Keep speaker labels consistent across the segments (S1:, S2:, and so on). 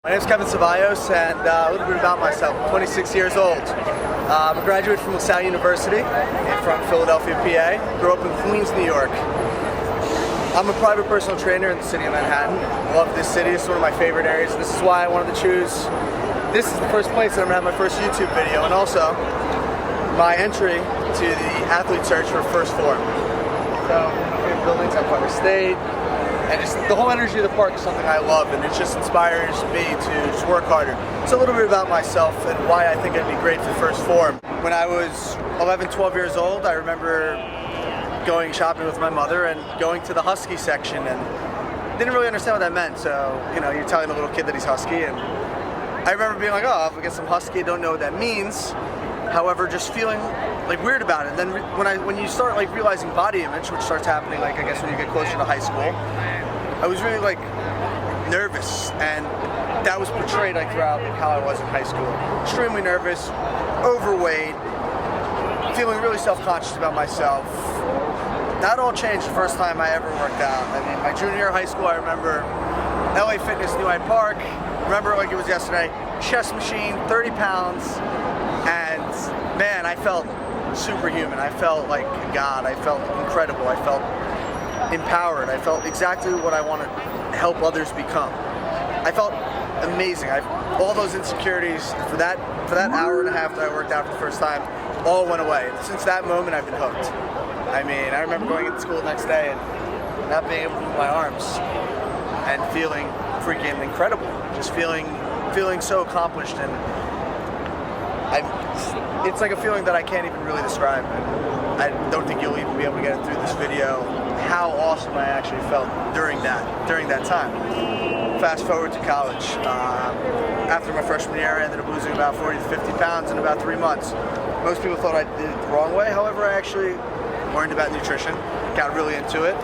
S1: My name is Kevin Cevallos, and a little bit about myself. I'm 26 years old. I'm a graduate from LaSalle University from Philadelphia, PA. Grew up in Queens, New York. I'm a private personal trainer in the city of Manhattan. Love this city. It's one of my favorite areas. This is why I wanted to choose. This is the first place that I'm going to have my first YouTube video, and also my entry to the athlete search for Phorm. So, my favorite buildings, Empire State. And just the whole energy of the park is something I love, and it just inspires me to just work harder. It's a little bit about myself and why I think I'd be great for Phorm. When I was 11, 12 years old, I remember going shopping with my mother and going to the Husky section, and didn't really understand what that meant. So, you know, you're telling a little kid that he's Husky, and I remember being like, oh, if we get some Husky, I don't know what that means. However, just feeling like weird about it. And then when you start like realizing body image, which starts happening like I guess when you get closer to high school, I was really like nervous, and that was portrayed like throughout how I was in high school. Extremely nervous, overweight, feeling really self-conscious about myself. That all changed the first time I ever worked out. I mean, my junior year of high school, I remember LA Fitness, New Hyde Park. Remember it like it was yesterday. Chest machine, 30 pounds, and man, I felt superhuman. I felt like God. I felt incredible. I felt empowered. I felt exactly what I want to help others become. I felt amazing. All those insecurities for that hour and a half that I worked out for the first time all went away. And since that moment, I've been hooked. I mean, I remember going into school the next day and not being able to move my arms and feeling freaking incredible. Just feeling so accomplished, and it's like a feeling that I can't even really describe. And I don't think you'll even be able to get it through this video how awesome I actually felt during that time. Fast forward to college. After my freshman year, I ended up losing about 40 to 50 pounds in about 3 months. Most people thought I did it the wrong way. However, I actually learned about nutrition, got really into it,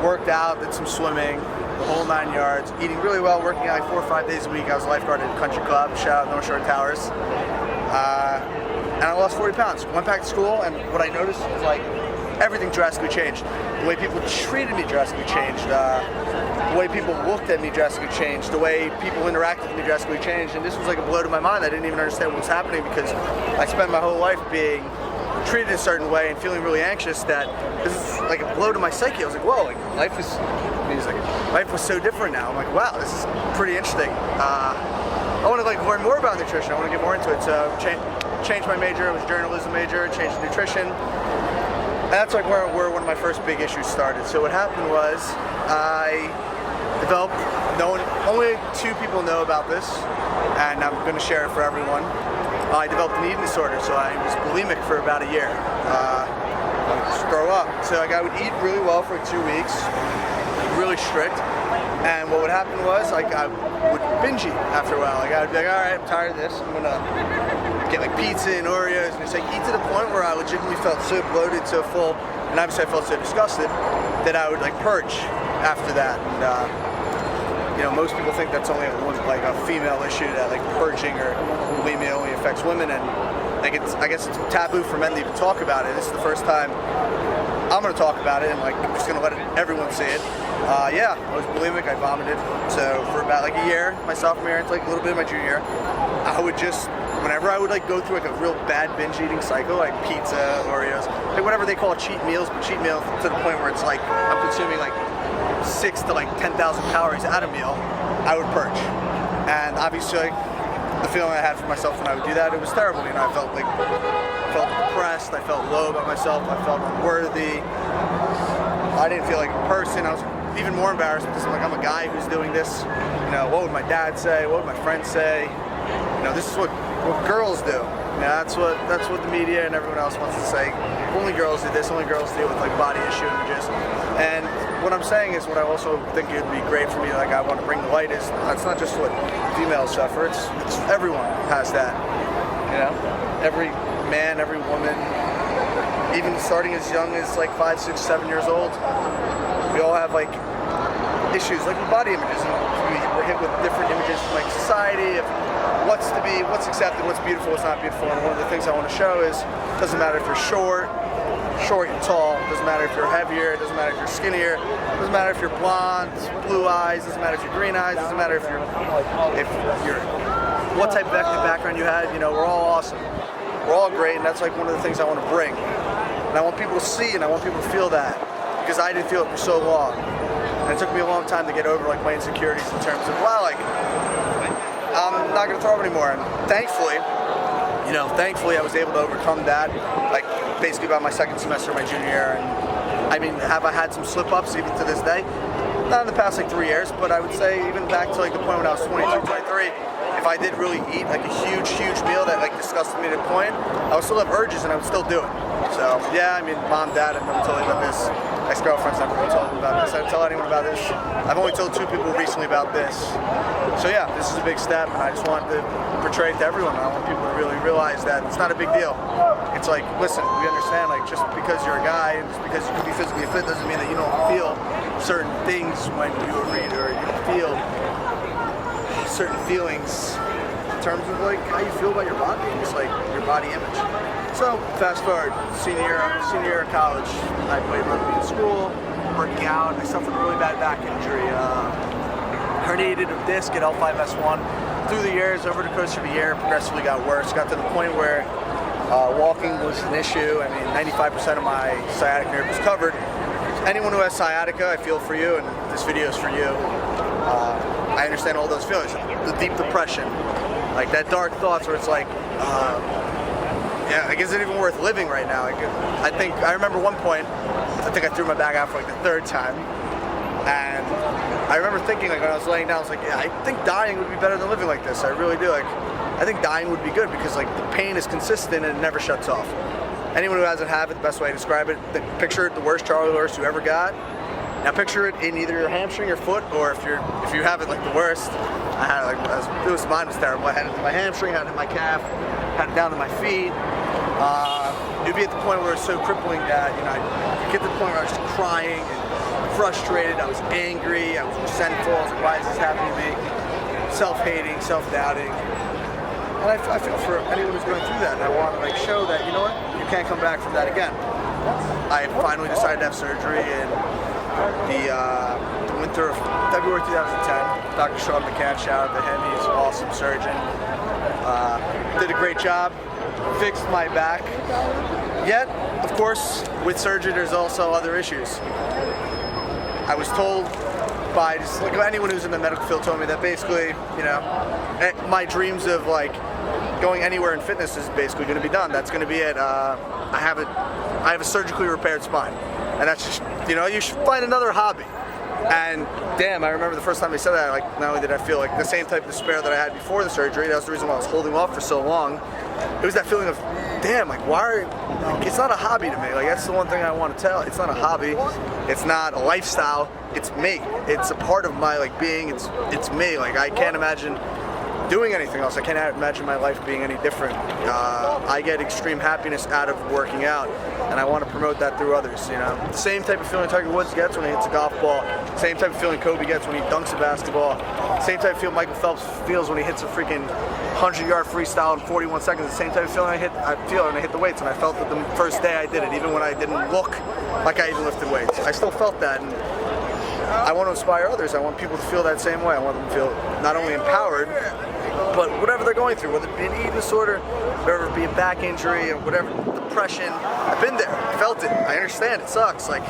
S1: worked out, did some swimming, the whole 9 yards, eating really well, working out like 4 or 5 days a week. I was a lifeguard at a country club, shout out North Shore Towers. And I lost 40 pounds. Went back to school, and what I noticed was like everything drastically changed. The way people treated me drastically changed. The way people looked at me drastically changed. The way people interacted with me drastically changed. And this was like a blow to my mind. I didn't even understand what was happening because I spent my whole life being treated a certain way and feeling really anxious that this is like a blow to my psyche. I was like, whoa, like life was so different now. I'm like, wow, this is pretty interesting. I want to like learn more about nutrition. I want to get more into it. So changed my major. It was a journalism major. Changed to nutrition. And that's like where one of my first big issues started. So what happened was I developed, only 2 people know about this, and I'm going to share it for everyone. I developed an eating disorder, so I was bulimic for about a year. I would just throw up. So like, I would eat really well for 2 weeks, really strict. And what would happen was like I would binge eat after a while. Like I would be like, all right, I'm tired of this. I'm gonna get like pizza and Oreos, and it's like eat to the point where I legitimately felt so bloated, so full, and obviously I felt so disgusted that I would like purge after that. And you know, most people think that's only like a female issue, that like purging or bulimia only affects women, and like I guess it's taboo for men to even talk about it. This is the first time I'm gonna talk about it, and like I'm just gonna let everyone see it. Yeah, I was bulimic. I vomited. So for about like a year, my sophomore year, into like a little bit of my junior year, I would just, whenever I would like go through like a real bad binge eating cycle, like pizza, Oreos, like whatever they call cheat meals, but cheat meal to the point where it's like I'm consuming like 6,000 to like 10,000 calories at a meal, I would purge. And obviously, like, the feeling I had for myself when I would do that, it was terrible. You know, I felt depressed. I felt low about myself. I felt unworthy. I didn't feel like a person. I was even more embarrassed because I'm a guy who's doing this. You know, what would my dad say? What would my friends say? You know, this is what girls do. You know, that's what the media and everyone else wants to say. Only girls do this. Only girls deal with like body issue images. And what I'm saying is, what I also think it would be great for me, like I want to bring the light, is that's not just what females suffer. It's everyone has that. You know, every man, every woman, even starting as young as like 5, 6, 7 years old. We all have like issues like with body images, and we're hit with different images from like society of what's to be, what's accepted, what's beautiful, what's not beautiful. And one of the things I want to show is it doesn't matter if you're short, short, you're tall. It doesn't matter if you're heavier. It doesn't matter if you're skinnier. It doesn't matter if you're blonde, blue eyes. It doesn't matter if you're green eyes. It doesn't matter if you're what type of ethnic background you had. You know, we're all awesome. We're all great, and that's like one of the things I want to bring. And I want people to see, and I want people to feel that, because I didn't feel it for so long. And it took me a long time to get over like my insecurities in terms of, well, like, I'm not gonna throw up anymore. And thankfully I was able to overcome that, like basically by my second semester of my junior year. And I mean, have I had some slip-ups even to this day? Not in the past like 3 years, but I would say even back to like the point when I was 22, 23, if I did really eat like a huge meal that like disgusted me to the point, I would still have urges and I would still do it. So yeah, I mean, mom, dad, I've never told you about this. Ex-girlfriend's never really told me about this. I didn't tell anyone about this. I've only told 2 people recently about this. So yeah, this is a big step, and I just wanted to portray it to everyone. I want people to really realize that it's not a big deal. It's like, listen, we understand, like, just because you're a guy and just because you can be physically fit doesn't mean that you don't feel certain things when you read, or you feel certain feelings in terms of like how you feel about your body and just like your body image. So fast forward, senior year of college, I played rugby in school, working out. I suffered a really bad back injury, herniated a disc at L5S1. Through the years, over the course of a year, progressively got worse. Got to the point where walking was an issue. I mean, 95% of my sciatic nerve was covered. Anyone who has sciatica, I feel for you, and this video is for you. I understand all those feelings. The deep depression, like that dark thoughts where it's like, yeah, like, is it even worth living right now? Like, I remember one point, I think I threw my bag out for like the 3rd time, and I remember thinking, like, when I was laying down, I was like, yeah, I think dying would be better than living like this. I really do. Like, I think dying would be good because like the pain is consistent and it never shuts off. Anyone who hasn't had it, the best way to describe it, picture it the worst Charlie horse you ever got. Now picture it in either your hamstring, your foot, or if you have it like the worst. I had it like mine was terrible. I had it in my hamstring, had it in my calf, had it down to my feet. You'd be at the point where it's so crippling that, you know, I'd get to the point where I was just crying and frustrated. I was angry. I was resentful. I was like, why is this happening to me? Self-hating, self-doubting. And I feel for anyone who's going through that. And I want to like show that, you know what, you can't come back from that again. I finally decided to have surgery in the winter of February 2010. Dr. Sean McCann, shout out to him. He's an awesome surgeon. Did a great job. Fixed my back. Yet, of course, with surgery, there's also other issues. I was told by just like anyone who's in the medical field told me that basically, you know, my dreams of like going anywhere in fitness is basically going to be done. That's going to be it. I have a surgically repaired spine, and that's just, you know, you should find another hobby. And damn, I remember the first time they said that, like, not only did I feel like the same type of despair that I had before the surgery, that was the reason why I was holding off for so long. It was that feeling of, damn, like, like, it's not a hobby to me. Like, that's the one thing I want to tell. It's not a hobby. It's not a lifestyle. It's me. It's a part of my, like, being. It's me. Like, I can't imagine doing anything else. I can't imagine my life being any different. I get extreme happiness out of working out, and I want to promote that through others. You know, the same type of feeling Tiger Woods gets when he hits a golf ball, same type of feeling Kobe gets when he dunks a basketball, same type of feeling Michael Phelps feels when he hits a freaking 100-yard freestyle in 41 seconds. The same type of feeling I feel when I hit the weights, and I felt it the first day I did it, even when I didn't look like I even lifted weights. I still felt that, and I want to inspire others. I want people to feel that same way. I want them to feel not only empowered, but whatever they're going through, whether it be an eating disorder, whether it be a back injury, or whatever, depression, I've been there, I felt it, I understand, it sucks. Like,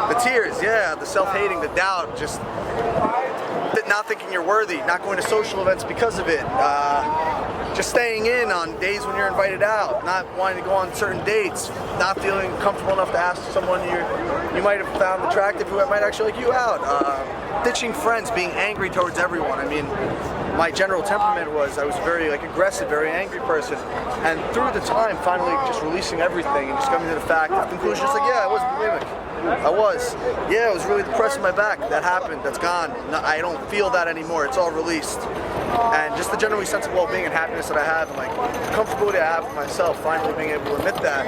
S1: the tears, yeah, the self-hating, the doubt, just not thinking you're worthy, not going to social events because of it, just staying in on days when you're invited out, not wanting to go on certain dates, not feeling comfortable enough to ask someone you might have found attractive who might actually like you out, ditching friends, being angry towards everyone. I mean, my general temperament was I was very like aggressive, very angry person, and through the time finally just releasing everything and just coming to the fact, the conclusion, just like, yeah, I was bulimic. I was. Yeah, I was really depressed in my back. That happened. That's gone. No, I don't feel that anymore. It's all released. And just the generally sense of well-being and happiness that I have, and like the comfortability I have with myself, finally being able to admit that,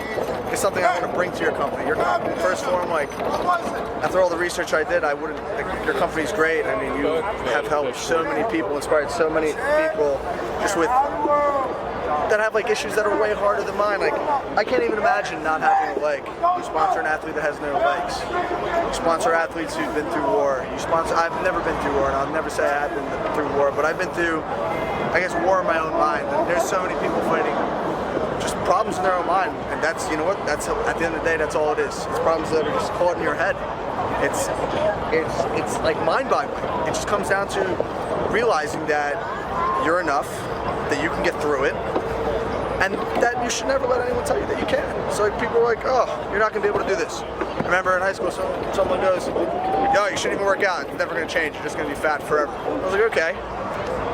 S1: is something I want to bring to your company. Your company, first Phorm, like, after all the research I did, I wouldn't, like, your company's great. I mean, you have helped so many people, inspired so many people, just with that have like issues that are way harder than mine. Like I can't even imagine not having a leg. You sponsor an athlete that has no legs. You sponsor athletes who've been through war. I've never been through war, and I'll never say I have been through war, but I've been through, I guess, war in my own mind. And there's so many people fighting just problems in their own mind, and that's, you know what, that's, at the end of the day, that's all it is. It's problems that are just caught in your head. It's like mind-boggling. It just comes down to realizing that you're enough, that you can get through it, and that you should never let anyone tell you that you can. So like, people are like, oh, you're not going to be able to do this. I remember in high school, someone goes, yo, you shouldn't even work out. It's never going to change. You're just going to be fat forever. I was like, okay.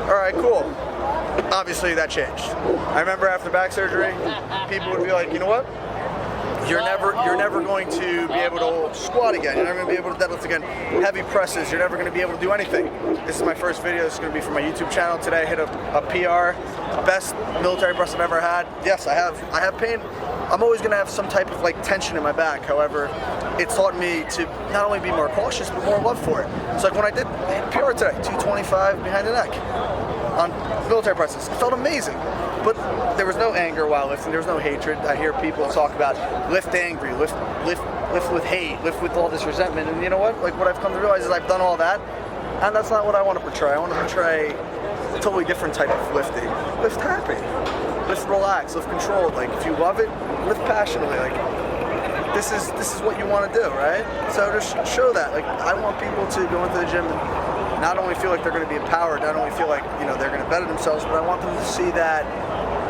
S1: All right, cool. Obviously, that changed. I remember after back surgery, people would be like, you know what? You're never going to be able to squat again. You're never going to be able to deadlift again. Heavy presses. You're never going to be able to do anything. This is my first video. This is going to be for my YouTube channel today. I hit a PR, best military press I've ever had. Yes, I have pain. I'm always going to have some type of like tension in my back. However, it taught me to not only be more cautious, but more love for it. It's like when I did PR today, 225 behind the neck on military presses. It felt amazing. But there was no anger while lifting. There was no hatred. I hear people talk about lift angry, lift with hate, lift with all this resentment. And you know what? Like what I've come to realize is I've done all that, and that's not what I want to portray. I want to portray a totally different type of lifting. Lift happy, lift relaxed, lift controlled. Like if you love it, lift passionately. Like this is what you want to do, right? So just show that. Like I want people to go into the gym and not only feel like they're going to be empowered, not only feel like, you know, they're going to better themselves, but I want them to see that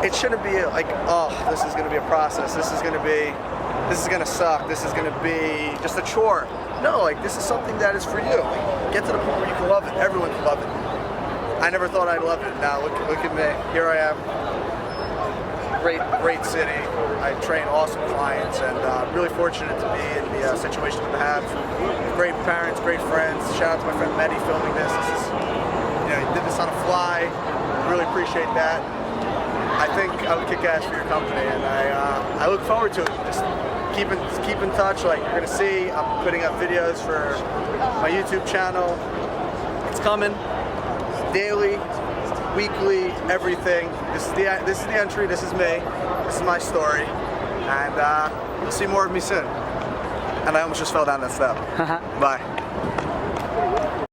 S1: it shouldn't be like, oh, this is going to be a process. This is going to suck. This is going to be just a chore. No, like this is something that is for you. Like, get to the point where you can love it. Everyone can love it. I never thought I'd love it. Now look at me. Here I am. Great city. I train awesome clients, and really fortunate to be in the situation that I have. Great parents, great friends. Shout out to my friend Mehdi filming this. This is, you know, he did this on a fly. Really appreciate that. I think I would kick ass for your company, and I look forward to it. Just keep in touch. Like you're gonna see, I'm putting up videos for my YouTube channel. It's coming daily, weekly, everything. This is the entry. This is me. This is my story, and you'll see more of me soon. And I almost just fell down that step. Bye.